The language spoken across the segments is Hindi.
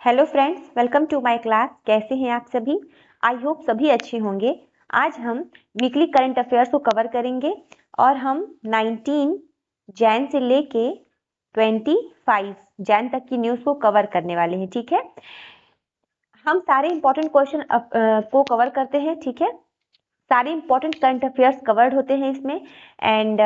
Hello friends, welcome to my class. कैसे हैं आप सभी? आई होप सभी अच्छे होंगे। आज हम वीकली करंट अफेयर्स को कवर करेंगे और हम 19 जैन से लेके 25 जैन तक की न्यूज़ को कवर करने वाले हैं। ठीक है, हम सारे इंपॉर्टेंट क्वेश्चन को कवर करते हैं। ठीक है, सारे इंपॉर्टेंट करंट अफेयर्स कवर्ड होते हैं इसमें। एंड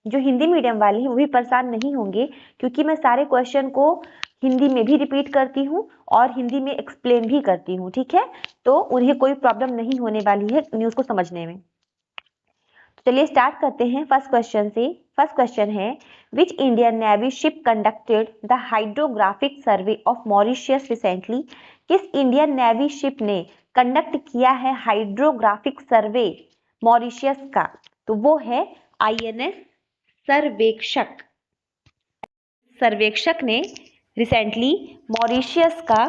जो हिंदी मीडियम वाले हैं वो भी परेशान नहीं होंगे, क्योंकि मैं सारे क्वेश्चन को हिंदी में भी रिपीट करती हूँ और हिंदी में एक्सप्लेन भी करती हूँ। ठीक है, तो उन्हें कोई प्रॉब्लम नहीं होने वाली है न्यूज़ को समझने में। तो चलिए स्टार्ट करते हैं फर्स्ट क्वेश्चन से। फर्स्ट क्वेश्चन है, which Indian navy ship conducted the hydrographic survey of Mauritius recently? किस इंडियन नेवी शिप ने कंडक्ट किया है हाइड्रोग्राफिक सर्वे मॉरिशियस का? तो वो है INS सर्वेक्षक। सर्वेक्षक ने रिसेंटली मॉरिशियस का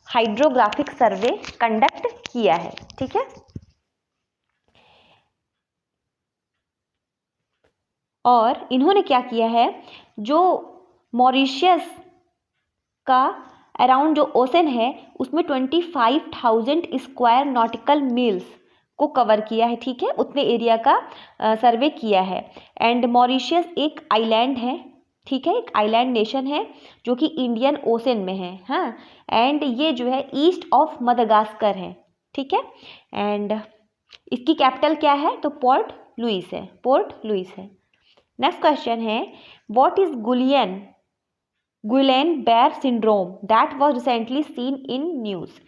हाइड्रोग्राफिक सर्वे कंडक्ट किया है। ठीक है, और इन्होंने क्या किया है, जो मॉरिशियस का अराउंड जो ओशन है उसमें 25,000 स्क्वायर नॉटिकल मील्स को कवर किया है। ठीक है, उतने एरिया का सर्वे किया है। एंड मॉरिशियस एक आइलैंड है। ठीक है, एक आइलैंड नेशन है जो कि इंडियन ओशन में है। हाँ, एंड ये जो है ईस्ट ऑफ मदागास्कर है। ठीक है, एंड इसकी कैपिटल क्या है? तो पोर्ट लुइस है। पोर्ट लुइस है। नेक्स्ट क्वेश्चन है, what is Guillain Barre syndrome that was recently seen in news?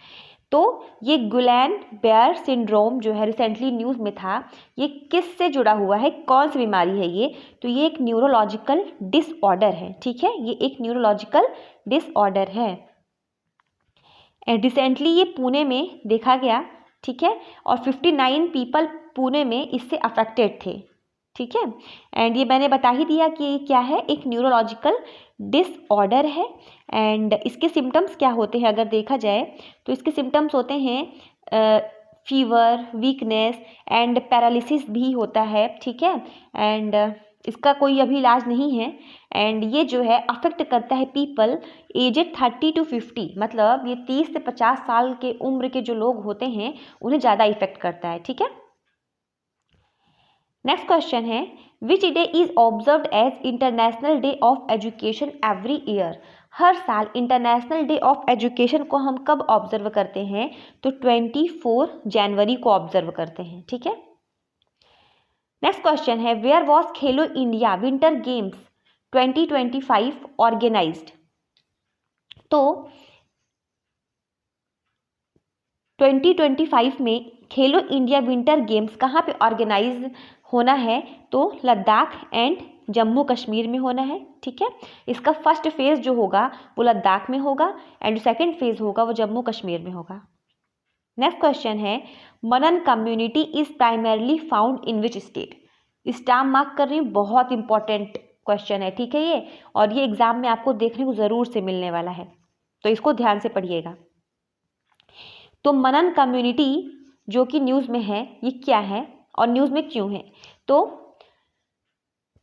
तो ये गुइलेन बेयर सिंड्रोम जो है रिसेंटली न्यूज़ में था, ये किस से जुड़ा हुआ है? कौन सी बीमारी है ये? तो ये एक न्यूरोलॉजिकल डिसऑर्डर है। ठीक है, ये एक न्यूरोलॉजिकल डिसऑर्डर है। रिसेंटली ये पुणे में देखा गया। ठीक है, और 59 पीपल पुणे में इससे अफेक्टेड थे। ठीक है, एंड ये मैंने बता ही दिया कि क्या है, एक न्यूरोलॉजिकल डिसऑर्डर है। एंड इसके सिम्टम्स क्या होते हैं अगर देखा जाए तो इसके सिम्टम्स होते हैं फीवर, वीकनेस एंड पैरालिसिस भी होता है। ठीक है, एंड इसका कोई अभी इलाज नहीं है। एंड ये जो है अफेक्ट करता है पीपल एजेड 30 to 50, मतलब ये 30 से 50 साल के उम्र के जो लोग होते हैं उन्हें ज़्यादा इफेक्ट करता है। ठीक है, नेक्स्ट क्वेश्चन है, which day is observed as international day of education every year? हर साल इंटरनेशनल डे ऑफ एजुकेशन को हम कब ऑब्जर्व करते हैं? तो 24 जनवरी को ऑब्जर्व करते हैं। ठीक है, नेक्स्ट क्वेश्चन है, where was Khelo India winter games 2025 organised? तो 2025 में खेलो इंडिया विंटर गेम्स कहाँ पे ऑर्गेनाइज होना है? तो लद्दाख एंड जम्मू कश्मीर में होना है। ठीक है, इसका फर्स्ट फेज जो होगा वो लद्दाख में होगा एंड सेकंड फेज होगा वो जम्मू कश्मीर में होगा। नेक्स्ट क्वेश्चन है, Mannan community is primarily found in which state? Star mark कर रही हूँ, बहुत इंपॉर्टेंट क्वेश्चन है। ठीक है, ये और ये एग्जाम में आपको देखने को जरूर से मिलने वाला है, तो इसको ध्यान से पढ़िएगा। तो मनन कम्युनिटी जो कि न्यूज़ में है, ये क्या है और न्यूज़ में क्यों है? तो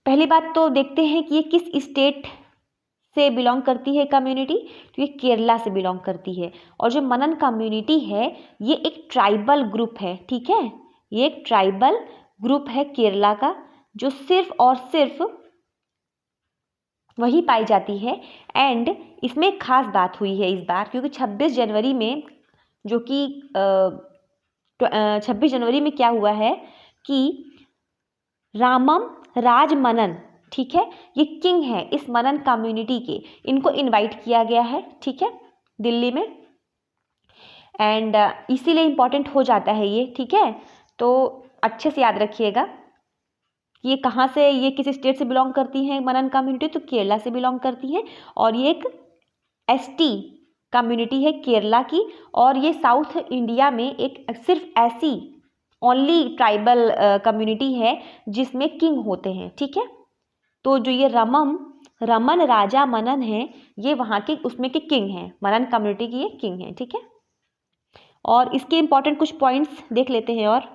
पहली बात तो देखते हैं कि ये किस स्टेट से बिलोंग करती है कम्युनिटी। तो ये केरला से बिलोंग करती है। और जो मनन कम्युनिटी है ये एक ट्राइबल ग्रुप है। ठीक है, ये एक ट्राइबल ग्रुप है केरला का, जो सिर्फ और सिर्फ वही पाई जाती है। एंड इसमें एक खास बात हुई है इस बार, क्योंकि 26 जनवरी में जो कि 26 जनवरी में क्या हुआ है कि रामम राजमनन, ठीक है, ये किंग है इस मनन कम्युनिटी के, इनको इनवाइट किया गया है। ठीक है, दिल्ली में, एंड इसीलिए इम्पॉर्टेंट हो जाता है ये। ठीक है, तो अच्छे से याद रखिएगा ये कहाँ से, ये किस स्टेट से बिलोंग करती है मनन कम्युनिटी? तो केरला से बिलोंग करती है। और ये एक ST कम्युनिटी है केरला की, और ये साउथ इंडिया में एक सिर्फ ऐसी ओनली ट्राइबल कम्युनिटी है जिसमें किंग होते हैं। ठीक है, तो जो ये रमन राजा मनन है, ये वहाँ के उसमें के किंग हैं, मनन कम्युनिटी की ये किंग हैं। ठीक है, और इसके इंपॉर्टेंट कुछ पॉइंट्स देख लेते हैं। और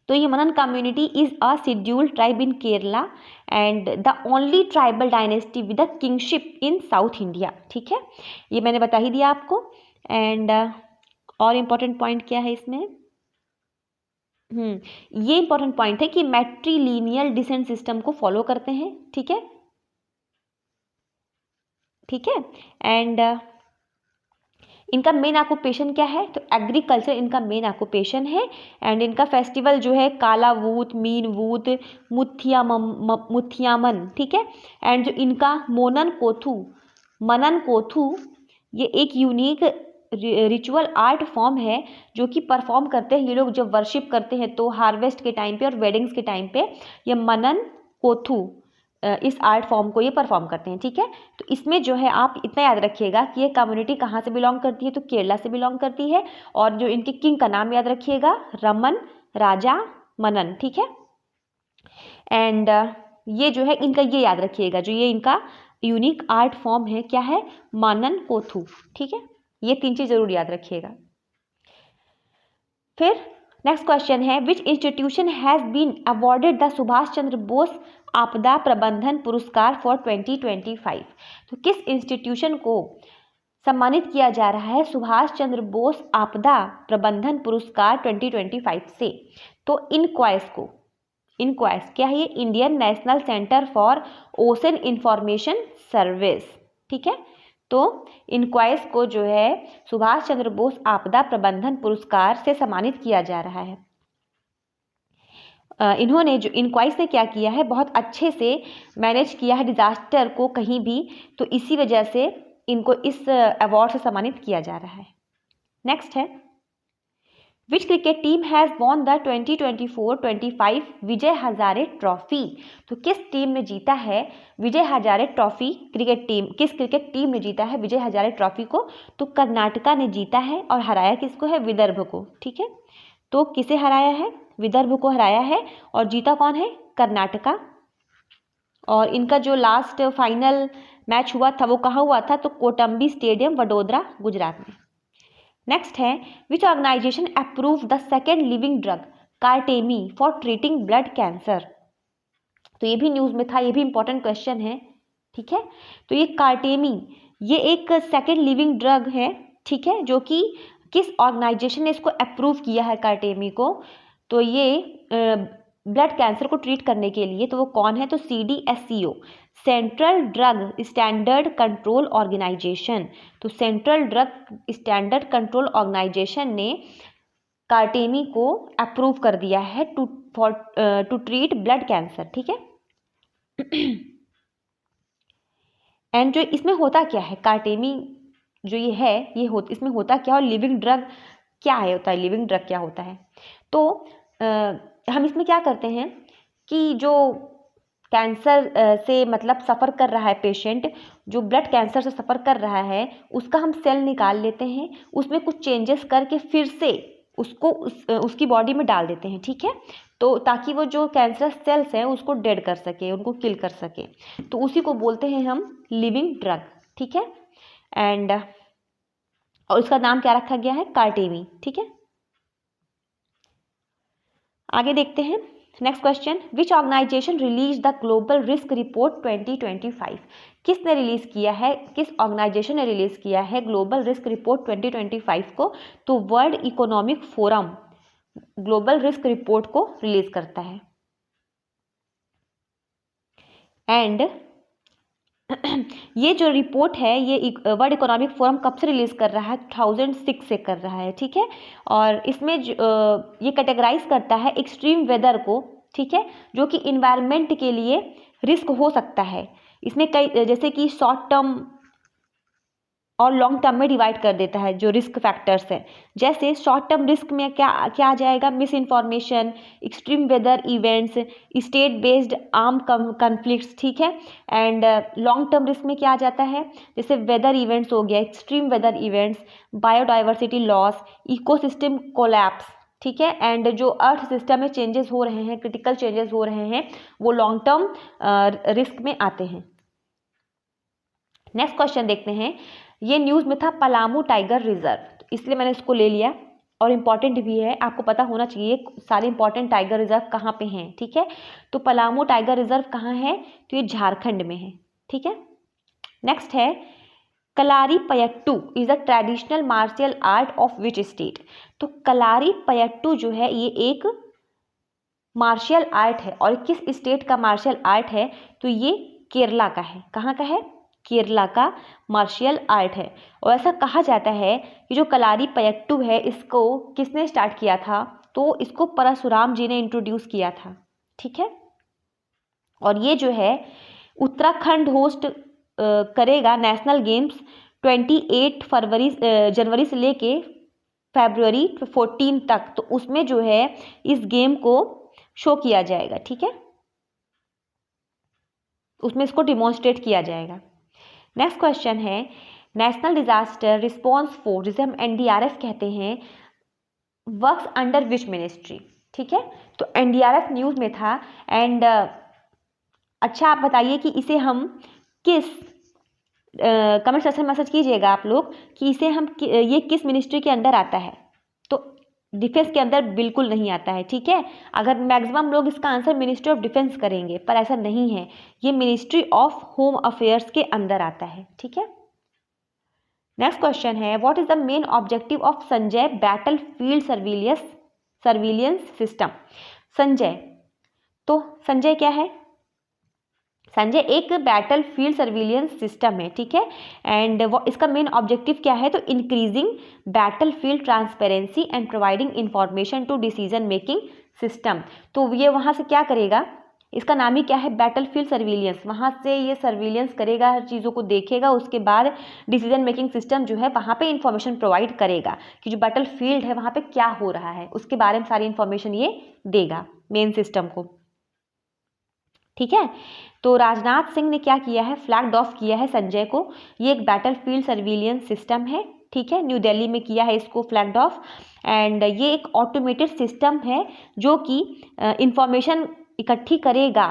तो ये Mannan community is a scheduled tribe in Kerala and the only tribal dynasty with the kingship in south India. ठीक है, ये मैंने बता ही दिया आपको। एंड और इम्पोर्टेंट पॉइंट क्या है इसमें, ये इंपॉर्टेंट पॉइंट है कि मैट्रीलिनियल डिसेंट सिस्टम को फॉलो करते हैं। ठीक है, ठीक है। एंड इनका मेन ऑक्यूपेशन क्या है, तो एग्रीकल्चर इनका मेन ऑक्यूपेशन है। एंड इनका फेस्टिवल जो है काला वूत, मीन वूत, मुथियामन। ठीक है, एंड जो इनका मनन कोथू ये एक यूनिक रिचुअल आर्ट फॉर्म है जो कि परफॉर्म करते हैं ये लोग जब वर्शिप करते हैं, तो हार्वेस्ट के टाइम पे और वेडिंग्स के टाइम पे ये मनन कोथू इस आर्ट फॉर्म को ये परफॉर्म करते हैं। ठीक है, तो इसमें जो है आप इतना याद रखिएगा कि ये कम्युनिटी कहाँ से बिलोंग करती है, तो केरला से बिलोंग करती है। और जो इनके किंग का नाम याद रखिएगा, रमन राजा मनन। ठीक है, एंड ये जो है इनका ये याद रखिएगा, जो ये इनका यूनिक आर्ट फॉर्म है क्या है, मनन कोथू। ठीक है, ये 3 चीज जरूर याद रखिएगा। फिर नेक्स्ट क्वेश्चन है, which institution has been awarded the Subhash Chandra Bose Aapda Prabandhan पुरस्कार फॉर 2025। तो किस इंस्टीट्यूशन को सम्मानित किया जा रहा है सुभाष चंद्र बोस आपदा प्रबंधन पुरस्कार 2025 से, तो इनक्वाइस क्या है, ये Indian national centre for ocean information service. ठीक है, तो इनक्वाइस को जो है सुभाष चंद्र बोस आपदा प्रबंधन पुरस्कार से सम्मानित किया जा रहा है। इन्होंने जो इनक्वाइस ने क्या किया है, बहुत अच्छे से मैनेज किया है डिजास्टर को कहीं भी, तो इसी वजह से इनको इस अवार्ड से सम्मानित किया जा रहा है। नेक्स्ट है, which cricket team has won the 2024-25 Vijay Hazare trophy. तो किस टीम ने जीता है Vijay Hazare trophy, cricket team, किस क्रिकेट टीम ने जीता है विजय हजारे ट्रॉफी को, तो कर्नाटका ने जीता है। और हराया किसको है, विदर्भ को। ठीक है, तो किसे हराया है, विदर्भ को हराया है, और जीता कौन है, कर्नाटका। और इनका जो लास्ट फाइनल मैच हुआ था वो कहाँ हुआ था, तो कोटम्बी स्टेडियम, वडोदरा, गुजरात में। नेक्स्ट है, which organisation approve the second living drug Qartemi for treating blood cancer. तो ये भी न्यूज में था, ये भी इंपॉर्टेंट क्वेश्चन है। ठीक है, तो ये कार्टेमी ये एक सेकेंड लिविंग ड्रग है। ठीक है, जो कि किस ऑर्गेनाइजेशन ने इसको अप्रूव किया है कार्टेमी को, तो ये ब्लड कैंसर को ट्रीट करने के लिए, तो वो कौन है, तो CDSCO, central drug standard control organisation. तो central drug standard control organisation ने कार्टेमी को अप्रूव कर दिया है टू ट्रीट ब्लड कैंसर। ठीक है, एंड जो इसमें होता क्या है, कार्टेमी जो ये है, इसमें होता क्या, और लिविंग ड्रग क्या है, होता है लिविंग ड्रग क्या होता है। तो हम इसमें क्या करते हैं कि जो कैंसर से मतलब सफ़र कर रहा है पेशेंट, जो ब्लड कैंसर से सफ़र कर रहा है, उसका हम सेल निकाल लेते हैं, उसमें कुछ चेंजेस करके फिर से उसको उसकी बॉडी में डाल देते हैं। ठीक है, तो ताकि वो जो कैंसर सेल्स हैं उसको डेड कर सके, उनको किल कर सके, तो उसी को बोलते हैं हम लिविंग ड्रग। ठीक है, एंड और उसका नाम क्या रखा गया है, कार्टेमी। ठीक है, आगे देखते हैं। Next question, which organization release the global risk report 2025। किसने रिलीज किया है, किस ऑर्गेनाइजेशन ने रिलीज किया है ग्लोबल रिस्क रिपोर्ट 2025 को, तो world economic forum global risk report को रिलीज करता है। एंड ये जो रिपोर्ट है ये वर्ल्ड इकोनॉमिक फोरम कब से रिलीज कर रहा है, 2006 से कर रहा है। ठीक है, और इसमें ये कैटेगराइज करता है एक्सट्रीम वेदर को। ठीक है, जो कि इन्वायरमेंट के लिए रिस्क हो सकता है। इसमें कई जैसे कि शॉर्ट टर्म और लॉन्ग टर्म में डिवाइड कर देता है जो रिस्क फैक्टर्स हैं। जैसे शॉर्ट टर्म रिस्क में क्या क्या आ जाएगा, miss information, extreme weather events, state based arm conflicts. ठीक है, एंड लॉन्ग टर्म रिस्क में क्या आ जाता है, जैसे वेदर इवेंट्स हो गया, extreme weather events, biodiversity loss, ecosystem collapse. ठीक है, एंड जो अर्थ सिस्टम में चेंजेस हो रहे हैं, क्रिटिकल चेंजेस हो रहे हैं, वो लॉन्ग टर्म रिस्क में आते हैं। नेक्स्ट क्वेश्चन देखते हैं, ये न्यूज में था पलामू टाइगर रिजर्व, इसलिए मैंने इसको ले लिया। और इम्पॉर्टेंट भी है, आपको पता होना चाहिए सारे इंपॉर्टेंट टाइगर रिजर्व कहाँ पे हैं, ठीक है। तो पलामू टाइगर रिजर्व कहाँ है, तो ये झारखंड में है, ठीक है। नेक्स्ट है Kalaripayattu is a traditional martial art of which state. तो कलारीपयट्टू जो है ये एक मार्शियल आर्ट है, और किस स्टेट का मार्शियल आर्ट है, तो ये केरला का है। कहाँ का है, केरला का मार्शियल आर्ट है। और ऐसा कहा जाता है कि जो कलारीपयट्टू है इसको किसने स्टार्ट किया था, तो इसको परशुराम जी ने इंट्रोड्यूस किया था, ठीक है। और ये जो है उत्तराखंड होस्ट करेगा नेशनल गेम्स 28 जनवरी से लेके फरवरी 14 तक, तो उसमें जो है इस गेम को शो किया जाएगा, ठीक है, उसमें इसको डिमॉन्स्ट्रेट किया जाएगा। नेक्स्ट क्वेश्चन है नेशनल डिजास्टर रिस्पांस फोर्स, जिसे हम एनडीआरएफ कहते हैं, वर्क्स अंडर विच मिनिस्ट्री, ठीक है। तो एनडीआरएफ न्यूज में था। एंड अच्छा आप बताइए कि इसे हम किस कमेंट सेक्शन में मैसेज कीजिएगा आप लोग कि इसे हम ये किस मिनिस्ट्री के अंडर आता है। तो डिफेंस के अंदर बिल्कुल नहीं आता है, ठीक है। अगर मैक्सिमम लोग इसका आंसर मिनिस्ट्री ऑफ डिफेंस करेंगे, पर ऐसा नहीं है, ये मिनिस्ट्री ऑफ होम अफेयर्स के अंदर आता है, ठीक है। नेक्स्ट क्वेश्चन है what is the main objective of Sanjay battle field surveillance system. Sanjay, तो संजय क्या है, संजय एक बैटल फील्ड सर्विलियंस सिस्टम है, ठीक है। एंड इसका मेन ऑब्जेक्टिव क्या है, तो increasing battle field transparency and providing information to decision making system. तो ये वहाँ से क्या करेगा, इसका नाम ही क्या है, बैटल फील्ड सर्विलियंस। वहाँ से ये सर्विलियंस करेगा, हर चीज़ों को देखेगा, उसके बाद डिसीजन मेकिंग सिस्टम जो है वहाँ पे इंफॉर्मेशन प्रोवाइड करेगा कि जो बैटल फील्ड है वहाँ पे क्या हो रहा है, उसके बारे में सारी इंफॉर्मेशन ये देगा मेन सिस्टम को, ठीक है। तो राजनाथ सिंह ने क्या किया है, फ्लैग ऑफ किया है संजय को। ये एक बैटल फील्ड सर्विलियंस सिस्टम है, ठीक है, न्यू दिल्ली में किया है इसको फ्लैग ऑफ। एंड ये एक ऑटोमेटेड सिस्टम है जो कि इंफॉर्मेशन इकट्ठी करेगा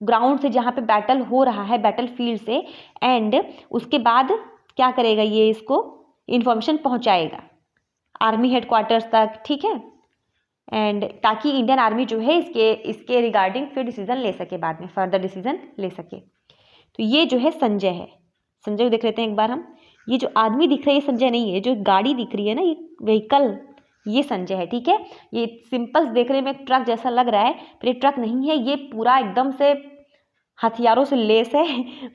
ग्राउंड से, जहाँ पे बैटल हो रहा है बैटल फील्ड से, एंड उसके बाद क्या करेगा, ये इसको इंफॉर्मेशन पहुँचाएगा आर्मी हेडक्वार्टर्स तक, ठीक है। एंड ताकि इंडियन आर्मी जो है इसके रिगार्डिंग फिर डिसीजन ले सके, बाद में फर्दर डिसीजन ले सके। तो ये जो है संजय है, संजय को देख लेते हैं एक बार हम। ये जो आदमी दिख रहा है ये संजय नहीं है, जो गाड़ी दिख रही है ना, ये व्हीकल, ये संजय है, ठीक है। ये सिंपल देखने में एक ट्रक जैसा लग रहा है, पर ये ट्रक नहीं है, ये पूरा एकदम से हथियारों से लेस है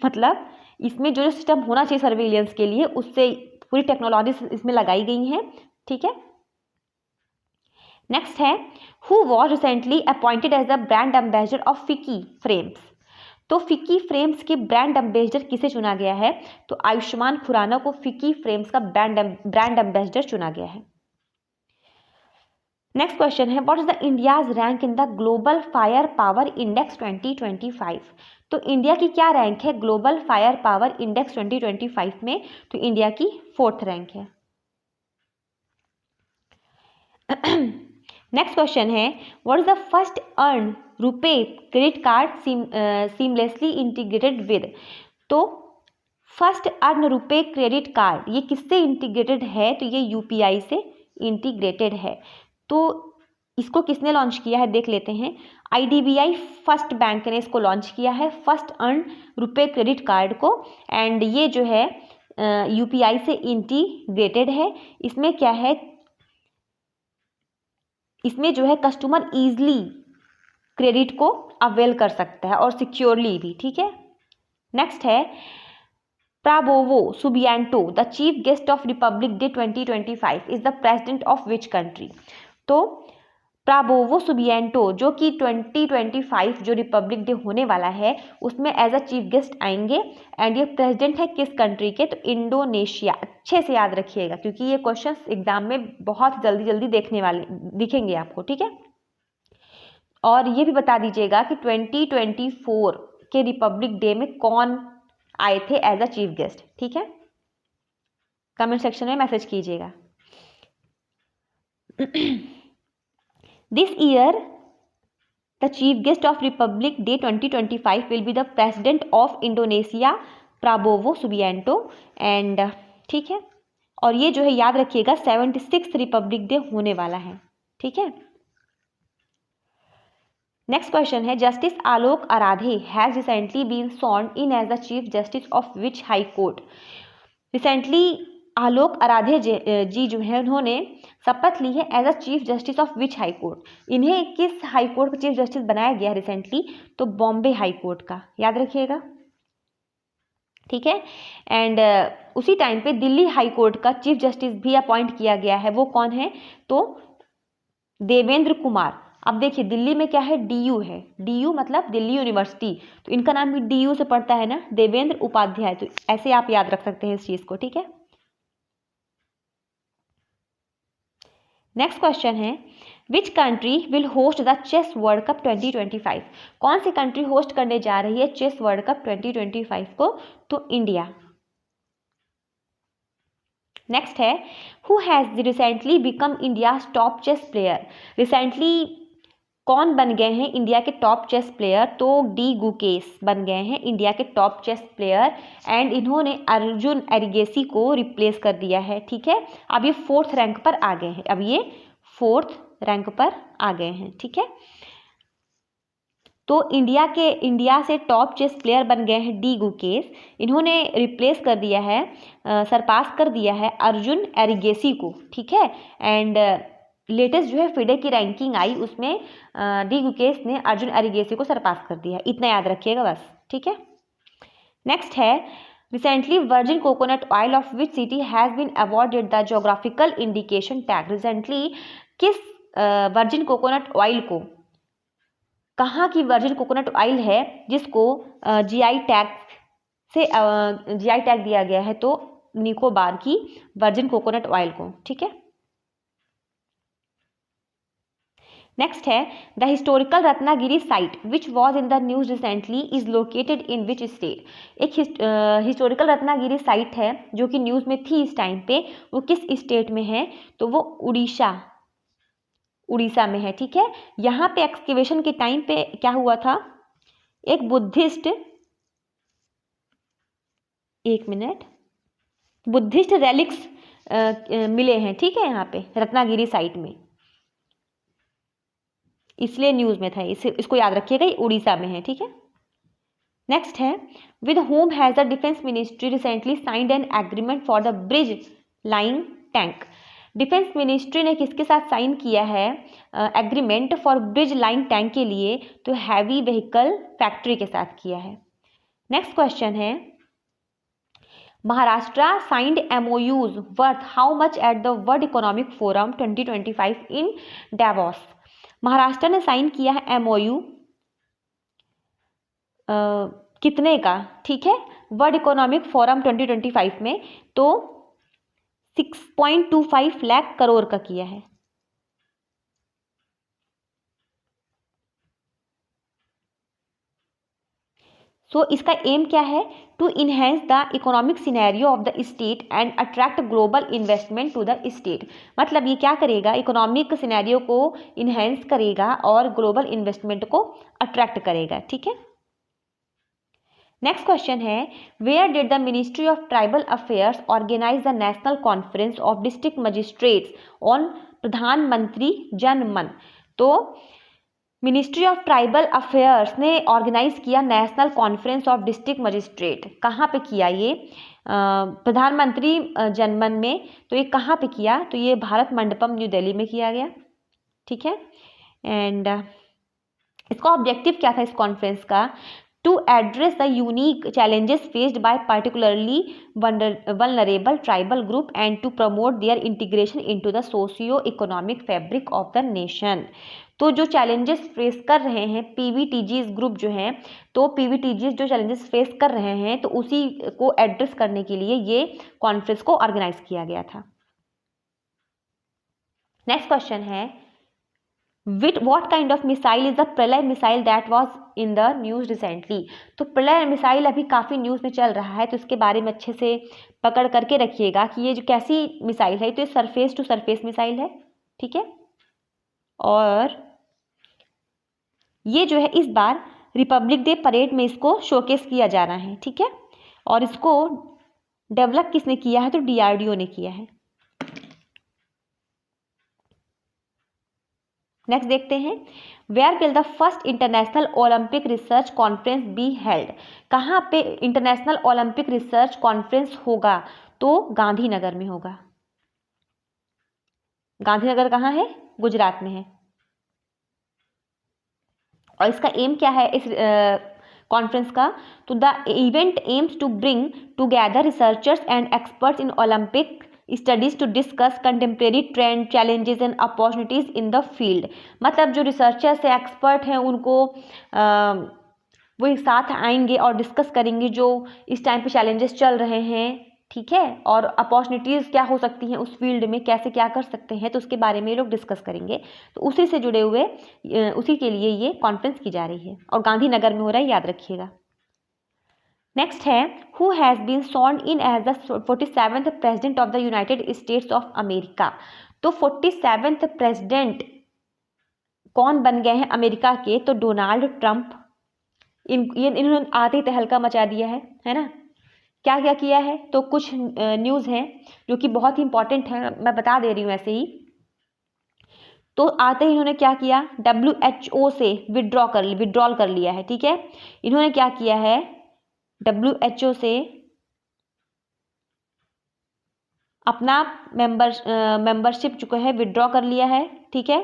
मतलब इसमें जो सिस्टम होना चाहिए सर्विलियंस के लिए, उससे पूरी टेक्नोलॉजी इसमें लगाई गई है, ठीक है। नेक्स्ट है who was recently appointed as the brand ambassador of FICCI frames. तो फिकी फ्रेम्स के ब्रांड एम्बेसडर किसे चुना गया है, तो आयुष्मान खुराना को फिकी फ्रेम्स का ब्रांड एम्बेसडर चुना गया है। नेक्स्ट क्वेश्चन है what is the India's rank in the global fire power index 2025। तो इंडिया की क्या रैंक है ग्लोबल फायर पावर इंडेक्स 2025 में, तो इंडिया की 4th रैंक है। नेक्स्ट क्वेश्चन है what is the first earn RuPay credit card seamlessly integrated with. तो first earn RuPay credit card ये किससे इंटीग्रेटेड है, तो ये यूपीआई से इंटीग्रेटेड है। तो इसको किसने लॉन्च किया है देख लेते हैं। आईडीबीआई फर्स्ट बैंक ने इसको लॉन्च किया है, first earn RuPay credit card को। एंड ये जो है यूपीआई से इंटीग्रेटेड है। इसमें क्या है, इसमें जो है कस्टमर इजीली क्रेडिट को अवेल कर सकता है और सिक्योरली भी, ठीक है। नेक्स्ट है Prabowo Subianto the chief guest of Republic day 2025 is the president of which country. तो प्राबोवो सुबियांटो जो कि 2025 जो रिपब्लिक डे होने वाला है उसमें एज अ चीफ गेस्ट आएंगे। एंड ये प्रेसिडेंट है किस कंट्री के, तो इंडोनेशिया। अच्छे से याद रखिएगा क्योंकि ये क्वेश्चंस एग्जाम में बहुत जल्दी देखने वाले दिखेंगे आपको, ठीक है। और ये भी बता दीजिएगा कि 2024 के रिपब्लिक डे में कौन आए थे एज अ चीफ गेस्ट, ठीक है। कमेंट सेक्शन में मैसेज कीजिएगा। This year, the chief guest of Republic Day 2025 will be the President of Indonesia, Prabowo Subianto, and ठीक है। और ये जो है याद रखिएगा 76 रिपब्लिक डे होने वाला है, ठीक है। नेक्स्ट क्वेश्चन है, justice Alok Aradhe has recently been sworn in as the chief justice of which high court. Recently Alok Aradhe ji जो है उन्होंने शपथ ली है as a chief justice of which high court. इन्हें किस हाई कोर्ट का चीफ जस्टिस बनाया गया रिसेंटली, तो बॉम्बे हाई कोर्ट का, याद रखिएगा, ठीक है। एंड उसी टाइम पे दिल्ली हाई कोर्ट का चीफ जस्टिस भी अपॉइंट किया गया है, वो कौन है, तो देवेंद्र कुमार। अब देखिए दिल्ली में क्या है, डीयू है, डीयू मतलब दिल्ली यूनिवर्सिटी, तो इनका नाम भी डीयू से पड़ता है ना, देवेंद्र उपाध्याय, तो ऐसे आप याद रख सकते हैं इस चीज को, ठीक है। नेक्स्ट क्वेश्चन है, which country will host the chess world cup 2025। कौन सी कंट्री होस्ट करने जा रही है चेस वर्ल्ड कप 2025 को, तो इंडिया। नेक्स्ट है, who has recently become India top chess player. Recently कौन बन गए हैं इंडिया के टॉप चेस प्लेयर, तो डी गुकेश बन गए हैं इंडिया के टॉप चेस प्लेयर, एंड इन्होंने अर्जुन एरिगेसी को रिप्लेस कर दिया है, ठीक है। अब ये 4th रैंक पर आ गए हैं, अब ये 4th रैंक पर आ गए हैं, ठीक है। तो इंडिया से टॉप चेस प्लेयर बन गए हैं डी गुकेश, इन्होंने रिप्लेस कर दिया है, सरपास कर दिया है अर्जुन एरिगेसी को, ठीक है। एंड लेटेस्ट जो है फिडे की रैंकिंग आई, उसमें डी गुकेश ने अर्जुन एरिगेसी को सरपास कर दिया, इतना याद रखिएगा बस, ठीक है। नेक्स्ट है, recently virgin coconut oil of which city has been awarded the geographical indication tag. Recently किस वर्जिन कोकोनट ऑयल को, कहाँ की वर्जिन कोकोनट ऑयल है जिसको जीआई टैग से जीआई टैग दिया गया है, तो निकोबार की वर्जिन कोकोनट ऑयल को, ठीक है। नेक्स्ट है, the historical Ratnagiri site which was in the news recently is located in which state. एक हिस्टोरिकल रत्नागिरी साइट है जो कि न्यूज में थी इस टाइम पे, वो किस स्टेट में है, तो वो उड़ीसा में है, ठीक है। यहाँ पे एक्सकेवेशन के टाइम पे क्या हुआ था, एक बुद्धिस्ट, एक मिनट, बुद्धिस्ट रेलिक्स मिले हैं, ठीक है, यहाँ पे रत्नागिरी साइट में, इसलिए न्यूज में था, इसको याद रखिएगा, ये उड़ीसा में है, ठीक है। नेक्स्ट है, with home has the defence ministry recently signed an agreement for the bridge line tank. Defence ministry ने किसके साथ साइन किया है agreement for bridge line tank के लिए, तो हैवी व्हीकल फैक्ट्री के साथ किया है। नेक्स्ट क्वेश्चन है, Maharashtra signed MOUs worth how much at the world economic forum 2025 in Davos. Maharashtra ने साइन किया है MOU कितने का, ठीक है, वर्ल्ड इकोनॉमिक फोरम 2025 में, तो 6.25 लाख करोड़ का किया है। सो इसका एम क्या है, to enhance the economic scenario of the state and attract global investment to the state. मतलब ये क्या करेगा, इकोनॉमिक सिनेरियो को इनहेंस करेगा और ग्लोबल इन्वेस्टमेंट को अट्रैक्ट करेगा, ठीक है। नेक्स्ट क्वेश्चन है, where did the ministry of tribal affairs organize the national conference of district magistrates on Pradhan Mantri Jan Man. तो मिनिस्ट्री ऑफ ट्राइबल अफेयर्स ने ऑर्गेनाइज किया national conference of district magistrate, कहाँ पे किया ये, प्रधानमंत्री जनमन में, तो ये कहाँ पे किया, तो ये भारत मंडपम न्यू दिल्ली में किया गया, ठीक है। एंड इसका ऑब्जेक्टिव क्या था इस कॉन्फ्रेंस का, to address the unique challenges faced by particularly vulnerable tribal group and to promote their integration into the socio-economic fabric of the nation। तो जो चैलेंजेस फेस कर रहे हैं PVTGs ग्रुप जो हैं, तो PVTGs जो चैलेंजेस फेस कर रहे हैं, तो उसी को एड्रेस करने के लिए ये कॉन्फ्रेंस को ऑर्गेनाइज किया गया था। नेक्स्ट क्वेश्चन है, what kind of missile is the प्रलय missile that was in the news recently। तो प्रलय मिसाइल अभी काफ़ी न्यूज़ में चल रहा है, तो इसके बारे में अच्छे से पकड़ करके रखिएगा कि ये जो कैसी मिसाइल है, तो ये सरफेस टू सरफेस मिसाइल है, ठीक है। और ये जो है इस बार रिपब्लिक डे परेड में इसको शोकेस किया जा रहा है, ठीक है। और इसको डेवलप किसने किया है? तो DRDO ने किया है। नेक्स्ट देखते हैं, where will the first international olympic research conference be held? कहाँ पे इंटरनेशनल ओलंपिक रिसर्च कॉन्फ्रेंस होगा? तो गांधीनगर में होगा। गांधीनगर कहाँ है? गुजरात में है। और इसका एम क्या है इस कॉन्फ्रेंस का? तो the event aims to bring together researchers and experts in olympic studies to discuss contemporary trend, challenges and opportunities in the field. मतलब जो रिसर्चर्स है, एक्सपर्ट हैं, उनको वो एक साथ आएंगे और डिस्कस करेंगे जो इस टाइम पे चैलेंजेस चल रहे हैं, ठीक है, और अपॉर्चुनिटीज़ क्या हो सकती हैं उस फील्ड में, कैसे क्या कर सकते हैं, तो उसके बारे में ये लोग डिस्कस करेंगे। तो उसी से जुड़े हुए उसी के लिए ये कॉन्फ्रेंस की जा रही है और गांधीनगर में हो रहा है, याद रखिएगा। नेक्स्ट है, who has been sworn in as the 47th president of the United States of America? तो 47th प्रेसिडेंट कौन बन गए हैं अमेरिका के? तो डोनाल्ड ट्रंप। इन्होंने आते ही तहलका मचा दिया है ना। क्या क्या किया है? तो कुछ न्यूज़ हैं जो कि बहुत ही इंपॉर्टेंट है, मैं बता दे रही हूँ ऐसे ही। तो आते ही इन्होंने क्या किया? WHO से विड्रॉल कर लिया है, ठीक है। इन्होंने क्या किया है? WHO से अपना मेंबरशिप जो है विड्रॉ कर लिया है, ठीक है।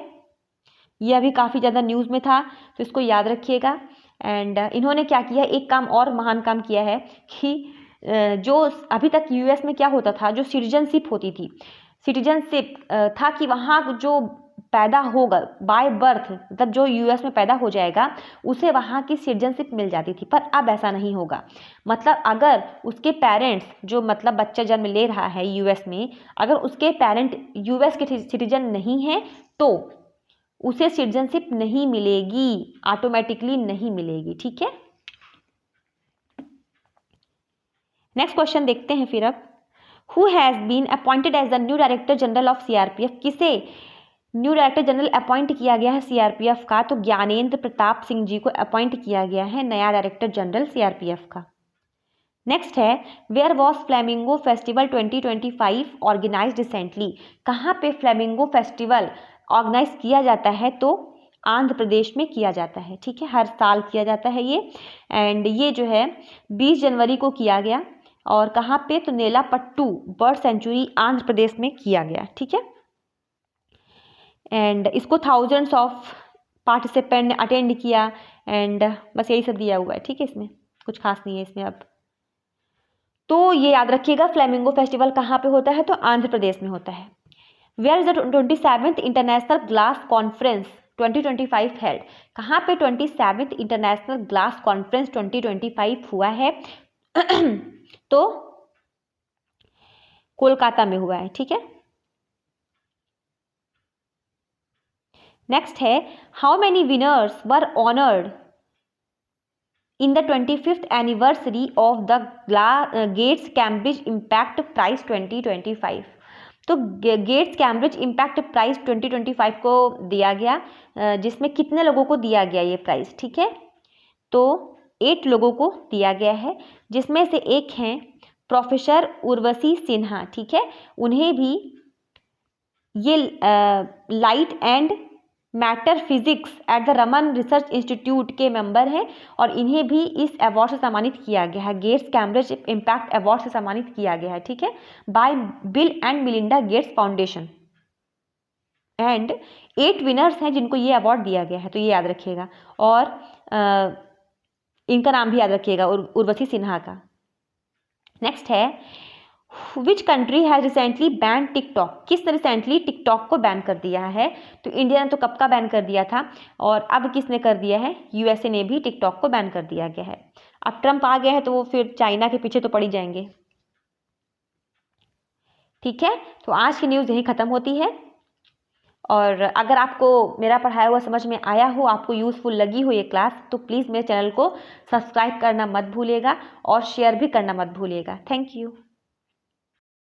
यह अभी काफ़ी ज़्यादा न्यूज़ में था, तो इसको याद रखिएगा। एंड इन्होंने क्या किया? एक काम और महान काम किया है कि जो अभी तक US में क्या होता था, जो सिटीजनशिप होती थी, सिटीजनशिप था कि वहाँ जो पैदा होगा बाय बर्थ, मतलब जो US में पैदा हो जाएगा उसे वहाँ की सिटीजनशिप मिल जाती थी, पर अब ऐसा नहीं होगा। मतलब अगर उसके पेरेंट्स, जो मतलब बच्चा जन्म ले रहा है US में, अगर उसके पेरेंट US के सिटीजन नहीं हैं तो उसे सिटीजनशिप नहीं मिलेगी, ऑटोमेटिकली नहीं मिलेगी, ठीक है। नेक्स्ट क्वेश्चन देखते हैं फिर अब, who has been appointed as the new director general of CRPF? किसे न्यू डायरेक्टर जनरल अपॉइंट किया गया है CRPF का? तो ज्ञानेंद्र प्रताप सिंह जी को अपॉइंट किया गया है नया डायरेक्टर जनरल CRPF का। नेक्स्ट है, where was flamingo festival 2025 organized recently? कहाँ पे फ्लैमिंगो फेस्टिवल ऑर्गेनाइज किया जाता है? तो आंध्र प्रदेश में किया जाता है, ठीक है, हर साल किया जाता है ये। एंड ये जो है 20 जनवरी को किया गया, और कहाँ पे? तो नेलापट्टू बर्ड सेंचुरी आंध्र प्रदेश में किया गया, ठीक है। एंड इसको थाउजेंड्स ऑफ पार्टिसिपेंट ने अटेंड किया, एंड बस यही सब दिया हुआ है, ठीक है, इसमें कुछ खास नहीं है इसमें अब। तो ये याद रखिएगा, फ्लैमिंगो फेस्टिवल कहाँ पे होता है? तो आंध्र प्रदेश में होता है। Where is the 27th international glass conference 2025 held? कहाँ पे 27th इंटरनेशनल ग्लास कॉन्फ्रेंस 2025 हुआ है? तो कोलकाता में हुआ है, ठीक है। नेक्स्ट है, how many winners were honoured in the 25th anniversary of the Gates Cambridge impact prize 2025? तो गेट्स कैम्ब्रिज इम्पैक्ट प्राइज 2025 को दिया गया, जिसमें कितने लोगों को दिया गया ये प्राइज, ठीक है। तो 8 लोगों को दिया गया है, जिसमें से एक हैं प्रोफेसर उर्वशी सिन्हा, ठीक है। उन्हें भी ये light and matter physics at the Raman research institute के मेंबर हैं, और इन्हें भी इस अवार्ड से सम्मानित किया गया है, गेट्स कैम्ब्रिज इम्पैक्ट अवार्ड से सम्मानित किया गया है, ठीक है, bye bill and Melinda Gates foundation. And 8 winners हैं जिनको ये अवार्ड दिया गया है, तो ये याद रखिएगा, और इनका नाम भी याद रखिएगा, उर्वशी सिन्हा का। नेक्स्ट है, which country has recently ban TikTok? किसने रिसेंटली टिकटॉक को बैन कर दिया है? तो इंडिया ने तो कब का बैन कर दिया था, और अब किसने कर दिया है? USA ने भी टिकटॉक को बैन कर दिया गया है। अब ट्रंप आ गया है तो वो फिर चाइना के पीछे तो पड़ ही जाएंगे, ठीक है। तो आज की न्यूज़ यही ख़त्म होती है, और अगर आपको मेरा पढ़ाया हुआ समझ में आया हो, आपको यूज़फुल लगी हो ये क्लास, तो प्लीज़ मेरे चैनल को सब्सक्राइब करना मत भूलिएगा और शेयर भी करना मत भूलिएगा। Thank you.